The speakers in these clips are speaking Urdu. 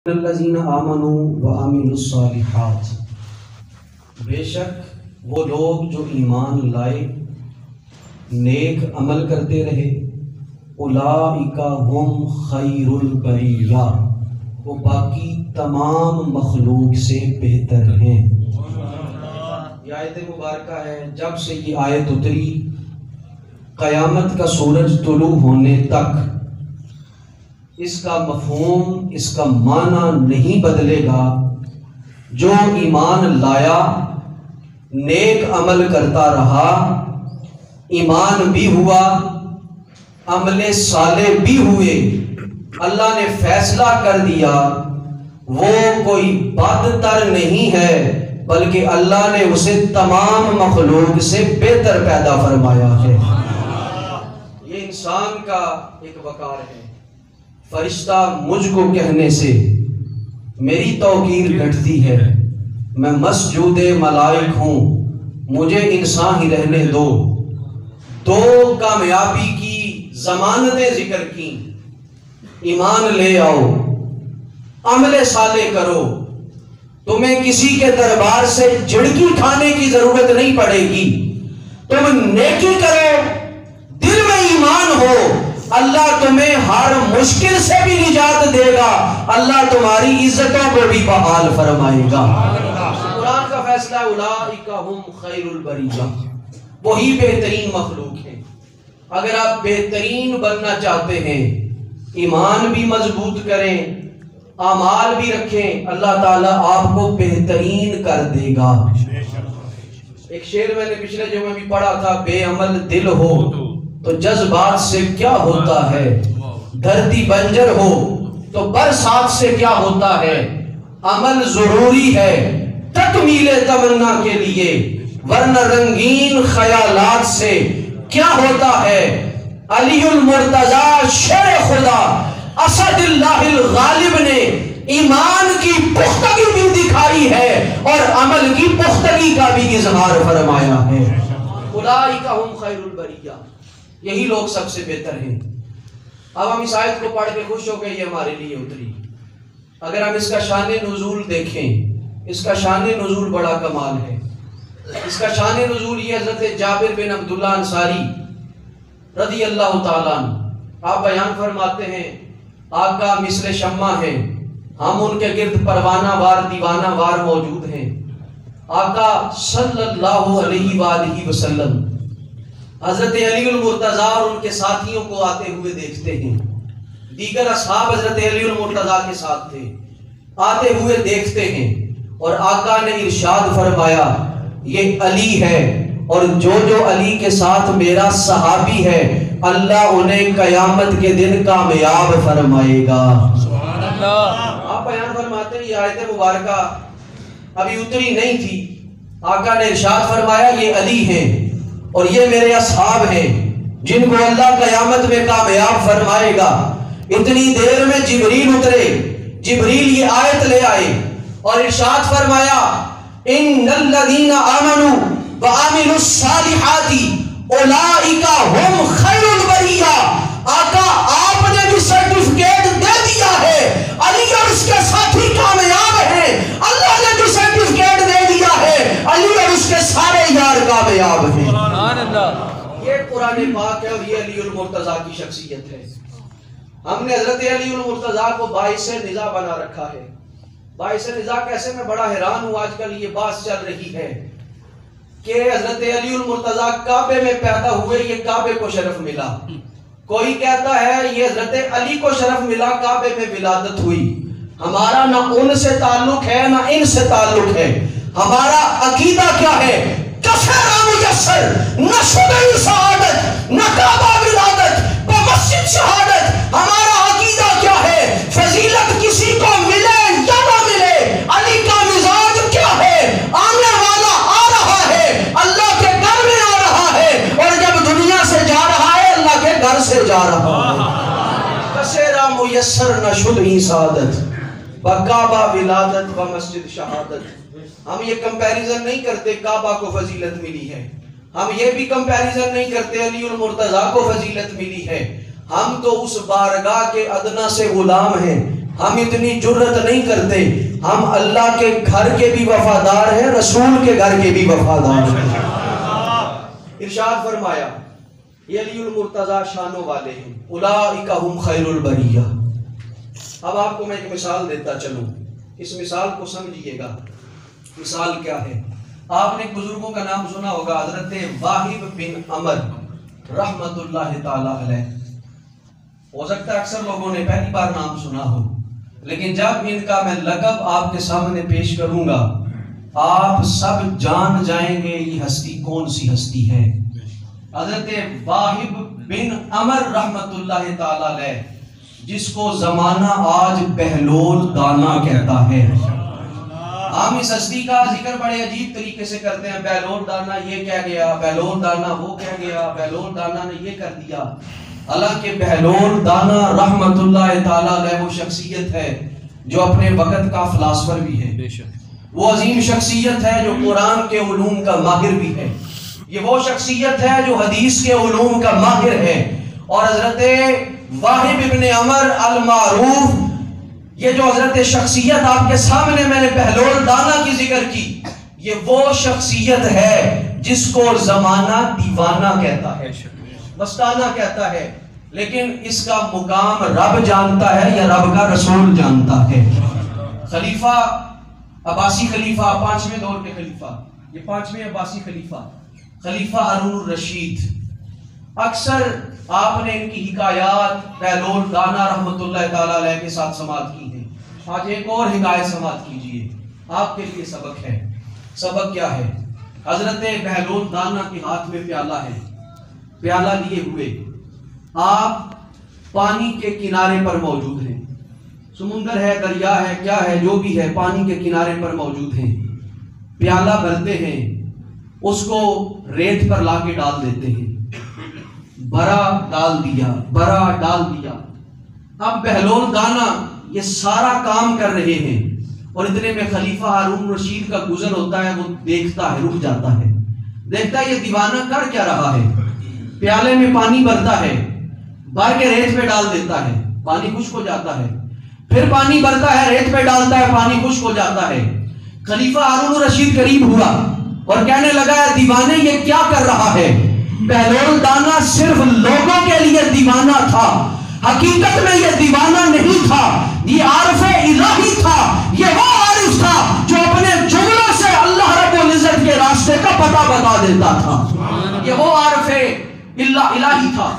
الذین آمنوا وعملوا الصالحات، بے شک وہ لوگ جو ایمان لائے نیک عمل کرتے رہے، اولئک ہم خیر البریہ، وہ باقی تمام مخلوق سے بہتر ہیں۔ یہ آیت مبارکہ ہے، جب سے یہ آیت اتری قیامت کا سورج طلوع ہونے تک اس کا مفہوم، اس کا معنی نہیں بدلے گا۔ جو ایمان لایا، نیک عمل کرتا رہا، ایمان بھی ہوا، عمل صالح بھی ہوئے، اللہ نے فیصلہ کر دیا وہ کوئی بدتر نہیں ہے، بلکہ اللہ نے اسے تمام مخلوق سے بہتر پیدا فرمایا ہے۔ یہ انسان کا ایک وقار ہے۔ فرشتہ مجھ کو کہنے سے میری توقیر گھٹتی ہے، میں مسجود ملائک ہوں، مجھے انسان ہی رہنے دو۔ دو کامیابی کی ضمانتیں ذکر کی، ایمان لے آؤ، عمل صالح کرو، تمہیں کسی کے دربار سے جھڑکی کھانے کی ضرورت نہیں پڑے گی، تم نیکی کرو، دل میں ایمان ہو، اللہ تمہیں ہر مشکل سے بھی نجات دے گا، اللہ تمہاری عزتوں کو بھی بحال فرمائے گا۔ قرآن کا فیصلہ اولئک ہم خیر البریہ، وہی بہترین مخلوق ہے۔ اگر آپ بہترین بننا چاہتے ہیں، ایمان بھی مضبوط کریں، اعمال بھی رکھیں، اللہ تعالیٰ آپ کو بہترین کر دے گا۔ ایک شعر میں نے پچھلے جمعے بھی پڑھا تھا، بے عمل دل ہو تو جذبات سے کیا ہوتا ہے، دھرتی بنجر ہو تو برسات سے کیا ہوتا ہے۔ عمل ضروری ہے تکمیل تمنا کے لیے، ورنہ رنگین خیالات سے کیا ہوتا ہے۔ علی المرتضی شیر خدا اسد اللہ الغالب نے ایمان کی پختگی بھی دکھائی ہے اور عمل کی پختگی کا بھی اظہار فرمایا ہے۔ اولئک ہم خیر البریہ، یہی لوگ سب سے بہتر ہیں۔ اب ہم اس آیت کو پڑھ کے خوش ہو گئے، یہ ہمارے لیے اتری۔ اگر ہم اس کا شان نزول دیکھیں، اس کا شان نزول بڑا کمال ہے۔ اس کا شان نزول یہ حضرت جابر بن عبداللہ انصاری رضی اللہ تعالیٰ عنہ، آپ بیان فرماتے ہیں آقا مثل شمع ہے، ہم ان کے گرد پروانہ وار دیوانہ وار موجود ہیں۔ آقا صلی اللہ علیہ وآلہ وسلم حضرت علی المرتضی اور ان کے ساتھیوں کو آتے ہوئے دیکھتے ہیں، دیگر اصحاب حضرت علی المرتضی کے ساتھ تھے، آتے ہوئے دیکھتے ہیں، اور آقا نے ارشاد فرمایا یہ علی ہے، اور جو جو علی کے ساتھ میرا صحابی ہے اللہ انہیں قیامت کے دن کامیاب فرمائے گا۔ سبحان اللہ۔ آپ بیان فرماتے ہیں یہ آیت مبارکہ ابھی اتری نہیں تھی، آقا نے ارشاد فرمایا یہ علی ہیں اور یہ میرے اصحاب ہیں جن کو اللہ قیامت میں کامیاب فرمائے گا۔ اتنی دیر میں جبریل اترے، جبریل یہ آیت لے آئے اور ارشاد فرمایا ان الذین آمنوا وعملوا الصالحات اولئک ہم خیر البریہ۔ آقا آپ نے بھی سرٹیفکیٹ دے دیا ہے، علی اور اس کے ساتھی کامیاب ہیں، اللہ نے بھی سرٹیفکیٹ دے دیا ہے، علی اور اس کے سارے یار کامیاب ہیں۔ یہ قرآن پاک ہے اور یہ علی المرتضی کی شخصیت ہے۔ ہم نے حضرت علی المرتضی کو باعث نزاع بنا رکھا ہے۔ باعث نزاع کیسے؟ میں بڑا حیران ہوں، آج کل یہ بات چل رہی ہے کہ حضرت علی المرتضی کعبے میں پیدا ہوئے، یہ کعبے کو شرف ملا۔ کوئی کہتا ہے یہ حضرت علی کو شرف ملا، کعبے میں ولادت ہوئی۔ ہمارا نہ ان سے تعلق ہے نہ ان سے تعلق ہے۔ ہمارا عقیدہ کیا ہے؟ کفیرہ میسر، نہ شدہ سعادت، نہ کعبہ ولادت، نہ مسجد شہادت۔ ہمارا عقیدہ کیا ہے؟ فضیلت کسی کو ملے یا نہ ملے، علی کا مزاج کیا ہے؟ آنے والا آ رہا ہے، اللہ کے گھر میں آ رہا ہے، اور جب دنیا سے جا رہا ہے اللہ کے گھر سے جا رہا ہے۔ کفیرہ میسر، نہ شدہ سعادت، کعبہ ولادت و مسجد شہادت۔ ہم یہ کمپیریزن نہیں کرتے کعبہ کو فضیلت ملی ہے، ہم یہ بھی کمپیریزن نہیں کرتے علی المرتضی کو فضیلت ملی ہے۔ ہم تو اس بارگاہ کے ادنا سے غلام ہیں ہم اتنی جرت نہیں کرتے، ہم اللہ کے گھر کے بھی وفادار ہیں، رسول کے گھر کے بھی وفادار ہیں۔ ارشاد فرمایا یہ علی المرتضیٰ شانوں والے ہیں، اولئک ہم خیر البریہ۔ اب آپ کو میں ایک مثال دیتا چلوں، اس مثال کو سمجھیے گا۔ مثال کیا ہے؟ آپ نے بزرگوں کا نام سنا ہوگا، حضرت واہب بن عمر رحمت اللہ تعالی علیہ۔ ہو سکتا ہے اکثر لوگوں نے پہلی بار نام سنا ہو، لیکن جب ان کا میں لقب آپ کے سامنے پیش کروں گا آپ سب جان جائیں گے یہ ہستی کون سی ہستی ہے۔ حضرت واہب بن عمر رحمت اللہ تعالی علیہ، جس کو زمانہ آج بہلول دانا کہتا ہے۔ ہم اس ہستی کا ذکر بڑے عجیب طریقے سے کرتے ہیں، بہلول دانا یہ کہہ گیا، بہلول دانا وہ کہہ گیا، بہلول دانا نے یہ کر دیا۔ حالانکہ بہلول دانا رحمت اللہ تعالی علیہ وہ شخصیت ہے جو اپنے وقت کا فلاسفر بھی ہے، وہ عظیم شخصیت ہے جو قرآن کے علوم کا ماہر بھی ہے، یہ وہ شخصیت ہے جو حدیث کے علوم کا ماہر ہے۔ اور حضرت واہب ابن عمر المعروف، یہ جو حضرت شخصیت آپ کے سامنے میں نے بہلول دانا کی ذکر کی، یہ وہ شخصیت ہے جس کو زمانہ دیوانہ کہتا ہے، مستانہ کہتا ہے، لیکن اس کا مقام رب جانتا ہے یا رب کا رسول جانتا ہے۔ خلیفہ عباسی خلیفہ، پانچویں دور کے خلیفہ، یہ پانچویں عباسی خلیفہ ہارون الرشید، اکثر آپ نے ان کی حکایات بہلول دانا رحمت اللہ تعالی علیہ کے ساتھ سماعت کی ہیں۔ آج ایک اور حکایت سماعت کیجئے، آپ کے لیے سبق ہے۔ سبق کیا ہے؟ حضرت بہلول دانا کے ہاتھ میں پیالہ ہے، پیالہ لیے ہوئے آپ پانی کے کنارے پر موجود ہیں، سمندر ہے، دریا ہے، کیا ہے، جو بھی ہے، پانی کے کنارے پر موجود ہیں، پیالہ بھرتے ہیں، اس کو ریت پر لا کے ڈال دیتے ہیں، بھرا ڈال دیا، بھرا ڈال دیا۔ اب بہلول دانا یہ سارا کام کر رہے ہیں اور اتنے میں خلیفہ ہارون رشید کا گزر ہوتا ہے، وہ دیکھتا ہے، رک جاتا ہے، دیکھتا ہے یہ دیوانہ کر کیا رہا ہے۔ پیالے میں پانی بھرتا ہے، بھر کے ریت پہ ڈال دیتا ہے، پانی خشک ہو جاتا ہے، پھر پانی بھرتا ہے، ریت پہ ڈالتا ہے، پانی خشک ہو جاتا ہے۔ خلیفہ ہارون رشید قریب ہوا اور کہنے لگا ہے دیوانے یہ کیا کر رہا ہے؟ بہلول دانا صرف لوگوں کے لیے دیوانہ تھا، حقیقت میں یہ دیوانہ نہیں تھا، یہ عارف الہی تھا، یہ وہ عارف تھا جو اپنے جملوں سے اللہ رب العزت کے راستے کا پتہ بتا دیتا تھا، یہ وہ عارف الہی تھا۔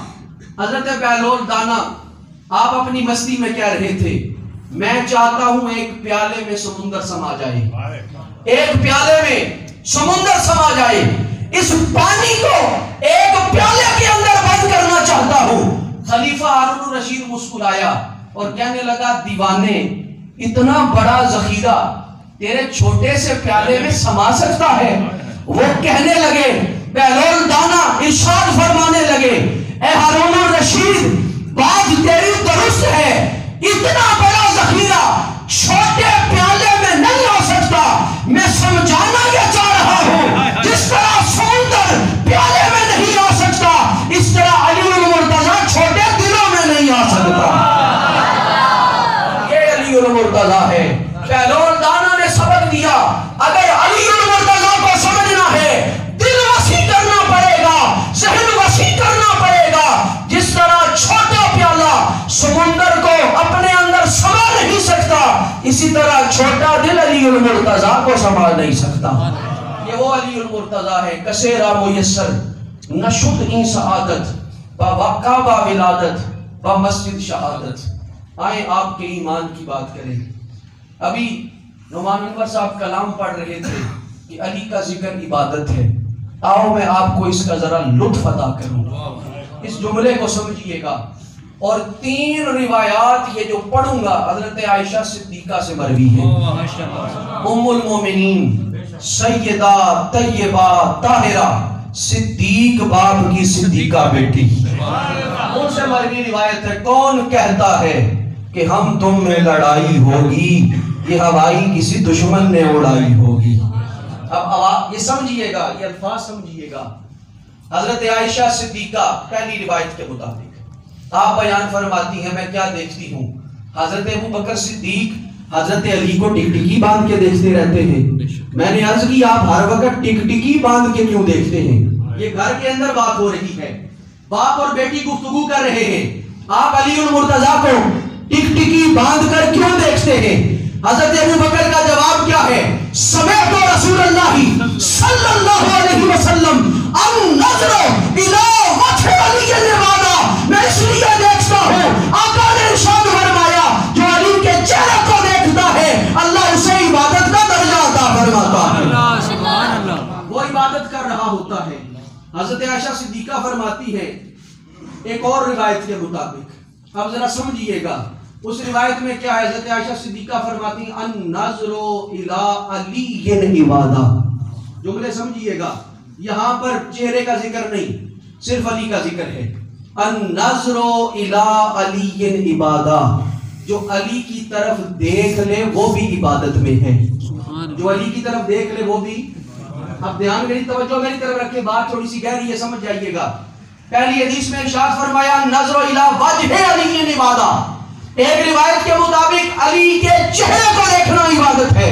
حضرت بہلول دانا آپ اپنی مستی میں کہہ رہے تھے میں چاہتا ہوں ایک پیالے میں سمندر سما جائے، ایک پیالے میں سمندر سما جائے، اس پانی کو ایک پیالے کے اندر بند کرنا چاہتا ہوں۔ خلیفہ ہارون الرشید مسکرایا اور کہنے لگا دیوانے اتنا بڑا ذخیرہ تیرے چھوٹے سے پیالے میں سما سکتا ہے؟ وہ کہنے لگے، بہلول دانا ارشاد فرمانے لگے، اے ہارون الرشید بات تیری درست ہے، اتنا بڑا ذخیرہ چھوٹے پیالے میں نہیں آ سکتا، میں سمجھانا یہ چاہ رہا ہوں جس طرح سمندر پیالے میں نہیں آ سکتا اس طرح علی المرتضیٰ چھوٹے دلوں میں نہیں آ سکتا۔ یہ علی المرتضیٰ ہے۔ بہلول دانا نے سبق دیا، اگر علی المرتضیٰ کو سمجھنا ہے دل وسیع کرنا پڑے گا، ذہن وسیع کرنا پڑے گا۔ جس طرح چھوٹا پیالہ سمندر کو اپنے اندر سما نہیں سکتا، اسی طرح چھوٹا دل علی المرتضیٰ کو سما نہیں سکتا۔ یہ وہ علی المرتضیٰ ہے، کسیرا میسر نشد این سعادت با وقع با ولادت با مسجد شہادت۔ آئیں آپ کے ایمان کی بات کریں۔ ابھی نعمان انور صاحب کلام پڑھ رہے تھے کہ علی کا ذکر عبادت ہے، آؤ میں آپ کو اس کا ذرا لطف عطا کروں، اس جملے کو سمجھیے گا۔ اور 3 روایات یہ جو پڑھوں گا حضرت عائشہ صدیقہ سے مروی ہیں، ام المومنین سیدہ طیبہ طاہرہ صدیق باپ کی صدیقہ بیٹی، ان سے مروی روایت ہے۔ کون کہتا ہے کہ ہم تم میں لڑائی ہوگی، یہ ہوائی کسی دشمن نے اڑائی ہوگی۔ اب یہ سمجھیے گا، یہ الفاظ سمجھیے گا۔ حضرت عائشہ صدیقہ پہلی روایت کے مطابق آپ بیان فرماتی ہیں میں کیا دیکھتی ہوں، حضرت ابو بکر صدیق حضرت علی کو ٹکٹکی باندھ کے دیکھتے رہتے ہیں. میں نے عرض کی آپ ہر وقت ٹکٹکی باندھ کے کیوں دیکھتے ہیں؟ یہ گھر کے اندر بات ہو رہی ہے، باپ اور بیٹی گفتگو کر رہے ہیں، آپ علی المرتضیٰ کو ٹکٹکی باندھ کر کیوں دیکھتے ہیں؟ حضرت ابو بکر کا جواب کیا ہے؟ سمعت رسول اللہ صلی اللہ علیہ وسلم النظر الی وجہ علی العبادہ، میں اس لیے دیکھتا ہوں، آقا نے ارشاد فرمایا جو علی کے چہرے کو دیکھتا ہے اللہ اسے عبادت کا درجہ عطا فرماتا ہے، وہ عبادت کر رہا ہوتا ہے. حضرت عائشہ صدیقہ فرماتی ہے ایک اور روایت کے مطابق، اب ذرا سمجھئے گا اس روایت میں کیا ہے. حضرت عائشہ صدیقہ فرماتی ہیں النظر الی علی العبادہ. جملے سمجھئے گا، یہاں پر چہرے کا ذکر نہیں، صرف علی کا ذکر ہے. النظر الی علی العبادہ، جو علی کی طرف دیکھ لے وہ بھی عبادت میں ہے. جو علی کی طرف دیکھ لے وہ بھی. اب دھیان میری توجہ میری طرف رکھے، بات تھوڑی سی گہری ہے، سمجھ جائیے گا. پہلی حدیث میں ارشاد فرمایا نظر الی وجہ علی العبادہ، ایک روایت کے مطابق علی کے چہرے کو دیکھنا عبادت ہے،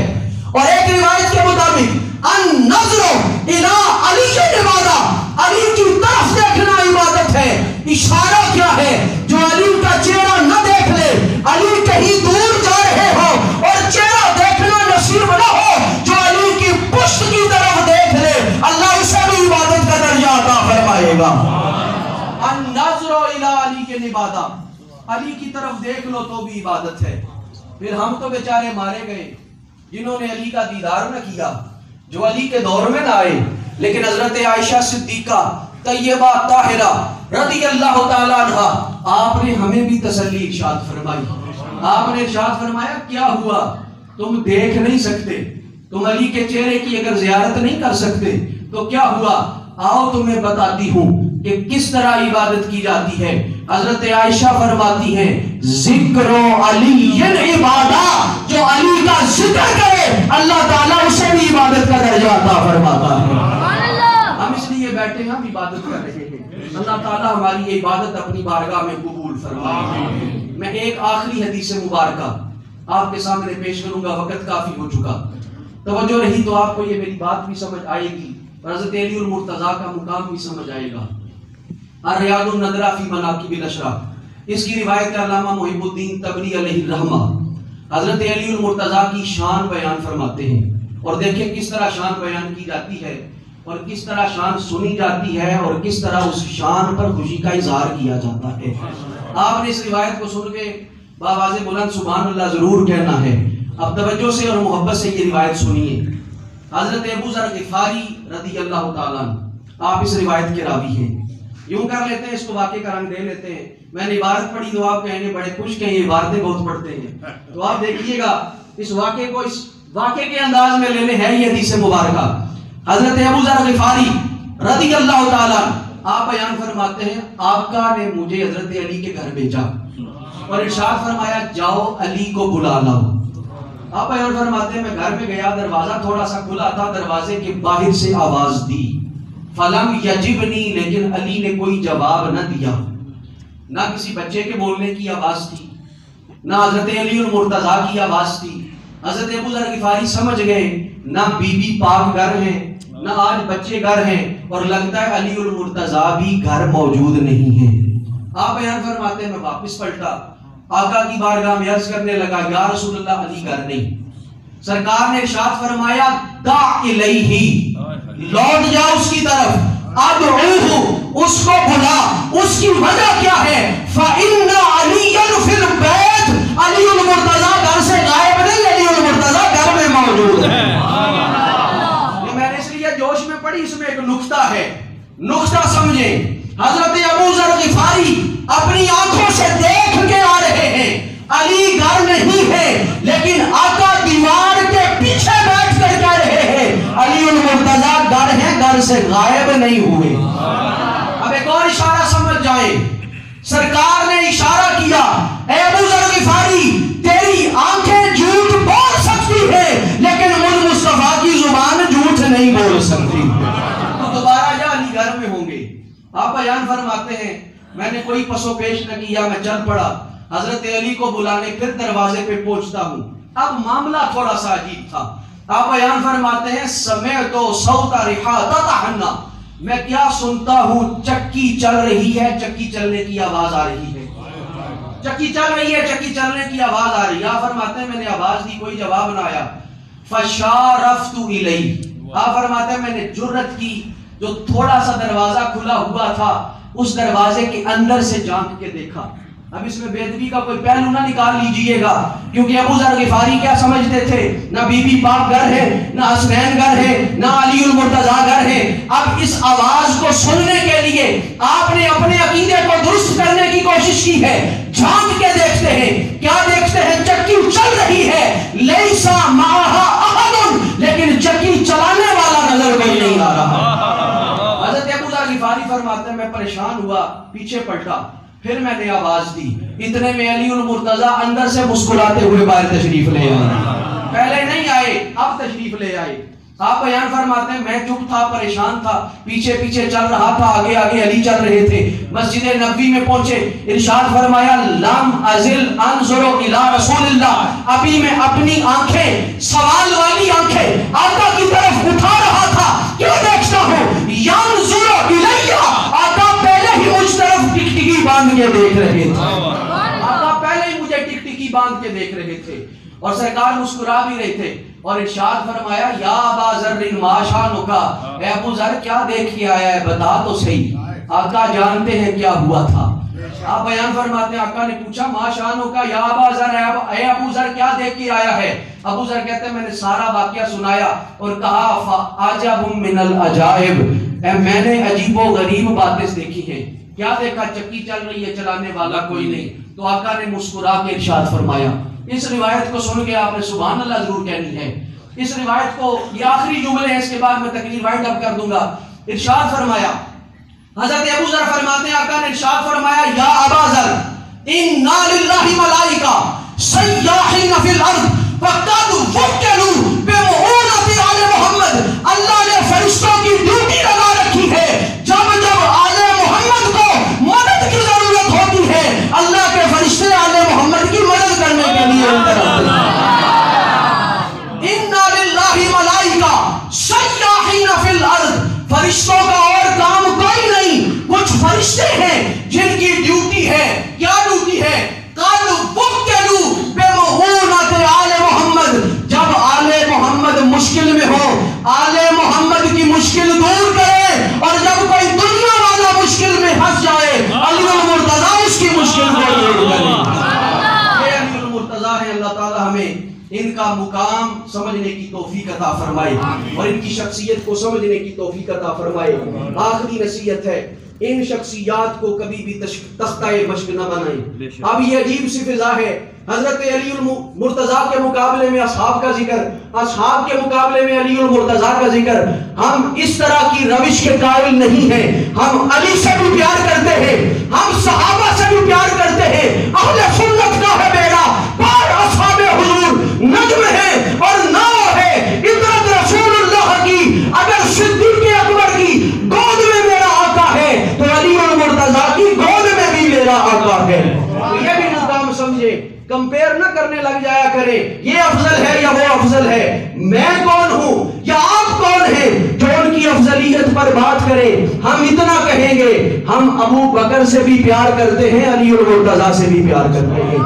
اور ایک روایت کے مطابق النظر الی علی العبادہ، علی کی طرف دیکھنا عبادت ہے. اشارہ کیا ہے؟ جو علی کا چہرہ نہ دیکھ لے، علی کہیں دور جا رہے ہو اور چہرہ دیکھنا نصیب نہ ہو، جو علی کی پشت کی طرف دیکھ لے اللہ اسے بھی عبادت کا درجہ عطا فرمائے گا. النظر الی علی العبادہ، علی کی طرف دیکھ لو تو بھی عبادت ہے. پھر ہم تو بیچارے مارے گئے جنہوں نے علی کا دیدار نہ کیا، جو علی کے دور میں نہ آئے. لیکن حضرت عائشہ صدیقہ طیبہ طاہرہ رضی اللہ تعالیٰ عنہ، آپ نے ہمیں بھی تسلی ارشاد فرمائی. آپ نے ارشاد فرمایا کیا ہوا، تم دیکھ نہیں سکتے، تم علی کے چہرے کی اگر زیارت نہیں کر سکتے تو کیا ہوا، آؤ تمہیں بتاتی ہوں کہ کس طرح عبادت کی جاتی ہے. حضرت عائشہ فرماتی ہیں ذکر علی العبادہ، جو علی کا ذکر کرے اللہ تعالیٰ اسے بھی عبادت کا درجہ عطا فرماتا ہے. ہم اس لیے بیٹھے ہیں، ہم عبادت کر رہے ہیں، اللہ تعالیٰ ہماری یہ عبادت اپنی بارگاہ میں قبول فرمائے. میں ایک آخری حدیث مبارکہ آپ کے سامنے پیش کروں گا، وقت کافی ہو چکا. توجہ رہی تو آپ کو یہ میری بات بھی سمجھ آئے گی اور حضرت علی المرتضیٰ کا مقام بھی سمجھ آئے گا. الریاض النادرہ فی مناقب الاشراف، اس کی روایت علامہ محب الدین تبری علیہ الرحمہ حضرت علی المرتضیٰ کی شان بیان فرماتے ہیں. اور دیکھیں کس طرح شان بیان کی جاتی ہے اور کس طرح شان سنی جاتی ہے اور کس طرح اس شان پر خوشی کا اظہار کیا جاتا ہے. آپ نے اس روایت کو سن کے بآواز بلند سبحان اللہ ضرور کہنا ہے. اب توجہ سے اور محبت سے یہ روایت سنیے. حضرت ابو ذر غفاری رضی اللہ تعالیٰ عنہ، آپ اس روایت کے راوی ہیں. یوں کر لیتے ہیں، اس کو واقعے کا رنگ دے لیتے ہیں. میں نے عبارت پڑھی تو آپ کہیں گے بڑے خوش کہ یہ عبارتیں بہت پڑھتے ہیں. تو آپ دیکھیے گا اس واقعے کو اس واقعے کے انداز میں لینے ہے یہ حدیث مبارکہ. حضرت ابو ذر غفاری رضی اللہ تعالیٰ آپ بیان فرماتے ہیں آقا نے مجھے حضرت علی کے گھر بھیجا اور ارشاد فرمایا جاؤ علی کو بلا لاؤ. آپ بیان فرماتے ہیں میں گھر میں گیا، دروازہ تھوڑا سا کھلا تھا، دروازے کے باہر سے آواز دی فلم یجبنی، لیکن علی نے کوئی جواب نہ دیا. نہ کسی بچے کے بولنے کی آواز تھی، نہ حضرت علی المرتضیٰ کی آواز تھی. حضرت ابو ذر غفاری سمجھ گئے نہ بی بی پاک گھر ہیں نہ آج بچے گھر ہیں، اور لگتا ہے علی المرتضیٰ بھی گھر موجود نہیں ہے. آپ بیان فرماتے ہیں میں واپس پلٹا، آقا کی بارگاہ میں عرض کرنے لگا یا رسول اللہ علی گھر نہیں. سرکار نے ارشاد فرمایا دع الیہ، لوٹ جا اس کی طرف، ادعوہ، اس کو بلا. اس کی وجہ کیا ہے؟ فإن علیٰ فی البیت، علی المرتضیٰ گھر سے غائب نہیں، علی المرتضیٰ گھر میں موجود ہے. میں نے اس لیے جوش میں پڑھی، اس میں ایک نقطہ ہے، نقطہ سمجھیں. حضرت ابو ذر غفاری اپنی آنکھوں سے دیکھ کے آ رہے ہیں علی گھر نہیں ہے، لیکن آقا دیوار کے پیچھے بیٹھ کر کہہ رہے ہیں علی المرتضیٰ گھر ہے، گھر سے غائب نہیں ہوئے. اب ایک اور اشارہ سمجھ جائیں. سرکار نے اشارہ کیا اے ابو ذر غفاری تیری آنکھیں جھوٹ بول سکتی ہے لیکن مجھ مصطفیٰ کی زبان جھوٹ نہیں بول سکتی. تو دوبارہ یا علی گھر میں ہوں گے. آپ بیان فرماتے ہیں میں نے کوئی پس و پیش نہ کیا، میں چل پڑا. حضرت علی کو بلانے پھر دروازے پہ پہنچتا ہوں. اب معاملہ تھوڑا سا عجیب تھا. آپ بیان فرماتے ہیں سمعت صوت رحا تطحن، میں کیا سنتا ہوں، چکی چل رہی ہے، چکی چلنے کی آواز آ رہی ہے. چکی چل رہی ہے، چکی چلنے کی آواز آ رہی ہے. آپ فرماتے ہیں میں نے آواز دی، کوئی جواب نہ آیا. فشارفت الیہ، آپ فرماتے ہیں میں نے جرت کی، جو تھوڑا سا دروازہ کھلا ہوا تھا اس دروازے کے اندر سے جھانک کے دیکھا. اب اس میں بے ادبی کا کوئی پہلو نہ نکال لیجئے گا، کیونکہ ابو ذر غفاری کیا سمجھتے تھے، نہ بی بی پاک گھر ہے، نہ حسنین گھر ہے، نہ علی المرتضیٰ گھر ہے. اب اس آواز کو سننے کے لیے آپ نے اپنے عقیدے کو درست کرنے کی کوشش کی ہے. جھانک کے دیکھتے ہیں، کیا دیکھتے ہیں، چکی چل رہی ہے، لیسا معہا احد، لیکن چکی چلانے والا نظر کوئی نہیں آ رہا. حضرت ابو ذر غفاری فرماتے ہیں میں پریشان ہوا، پیچھے پلٹا، پھر میں نے آواز دی. اتنے میں علی المرتضیٰ اندر سے مسکراتے ہوئے باہر تشریف لے آئے. پہلے نہیں آئے، اب تشریف لے آئے. آپ بیان فرماتے ہیں میں چپ تھا، پریشان تھا، پیچھے پیچھے چل رہا تھا، آگے آگے علی چل رہے تھے. مسجد نبوی میں پہنچے، ارشاد فرمایا لم ازل انظر الی رسول اللہ، ابھی میں اپنی آنکھیں، سوال والی آنکھیں آقا کی طرف اٹھا رہا تھا. کیوں دیکھتا ہوں، ینظر الیہ، آقا پہلے ہی مجھ طرف ٹکٹکی باندھ کے دیکھ رہے تھے. آقا پہلے ہی مجھے ٹکٹکی باندھ کے دیکھ رہے تھے اور سرکار مسکرا بھی رہے تھے. اور ارشاد فرمایا یا ابا ذر ما شانک، اے ابو ذر کیا دیکھ کے آیا ہے، بتا تو صحیح. آقا جانتے ہیں کیا ہوا تھا. آپ بیان فرماتے ہیں آقا نے پوچھا ما شانک یا ابا ذر، اے ابو ذر کیا دیکھ کے آیا ہے. ابو ذر کہتے ہیں میں نے سارا واقعہ سنایا اور کہا فعجب من العجائب، میں نے عجیب و غریب باتیں دیکھی ہیں. کیا دیکھا، چکی چل رہی ہے، چلانے والا کوئی نہیں. تو آقا نے مسکرا کے ارشاد فرمایا. اس روایت کو سن کے آپ نے سبحان اللہ ضرور کہنی ہے. اس روایت کو، یہ آخری جملے ہیں، اس کے بعد میں تقریر وائنڈ اپ کر دوں گا. ارشاد فرمایا، حضرت ابو ذر فرماتے ہیں آقا نے ارشاد فرمایا یا ابا ذر انا للہ ملائکہ سیاحین فی الارض فقد وکلوا بمعونۃ آل محمد، اللہ نے فرشتوں کی ڈیوٹی لگا رکھی ہے. جب جب آل محمد کو مدد کی ضرورت ہوتی ہے اللہ کے فرشتے آل محمد کی مدد کرنے کے لیے اندر آتے ہیں. انا للہ ملائکہ سیاحین فی الارض، فرشتوں کا اور کام کوئی نہیں. کچھ فرشتے ہیں جن کی ڈیوٹی ہے، کیا ڈیوٹی ہے، قد وکلوا بمعونۃ آل محمد، جب آل محمد مشکل میں ہو آل محمد کی مشکل دور کرے، اور جب کوئی دنیا والا مشکل میں پھنس جائے علی المرتضیٰ اس کی مشکل کو دور کرے. یہ علی المرتضیٰ ہے. اللہ تعالی ہمیں ان کا مقام سمجھنے کی توفیق عطا فرمائے اور ان کی شخصیت کو سمجھنے کی توفیق عطا فرمائے. آخری نصیحت ہے، ان شخصیات کو کبھی بھی تختہ مشق نہ بنائیں. اب یہ عجیب سی فضا ہے، حضرت علی المرتضیٰ کے مقابلے میں اصحاب کا ذکر، اصحاب کے مقابلے میں علی المرتضیٰ کا ذکر. ہم اس طرح کی روش کے قائل نہیں ہیں. ہم علی سے بھی پیار کرتے ہیں، ہم صحابہ سے بھی پیار کرتے ہیں. اہل سنت کا ہے بیڑا پار اصحاب حضور نجم ہے اور ناؤ ہے. عبرت رسول اللہ کی، اگر صدیق اکبر کی گود میں میرا آقا ہے تو علی المرتضیٰ کی گود میں بھی میرا آقا ہے. یہ بھی مقام سمجھے، کمپیر نہ کرنے لگ جایا کرے یہ افضل ہے یا وہ افضل ہے. میں کون ہوں یا آپ کون ہیں جو ان کی افضلیت پر بات کرے. ہم اتنا کہیں گے، ہم ابو بکر سے بھی پیار کرتے ہیں، علی المرتضیٰ سے بھی پیار کرتے ہیں.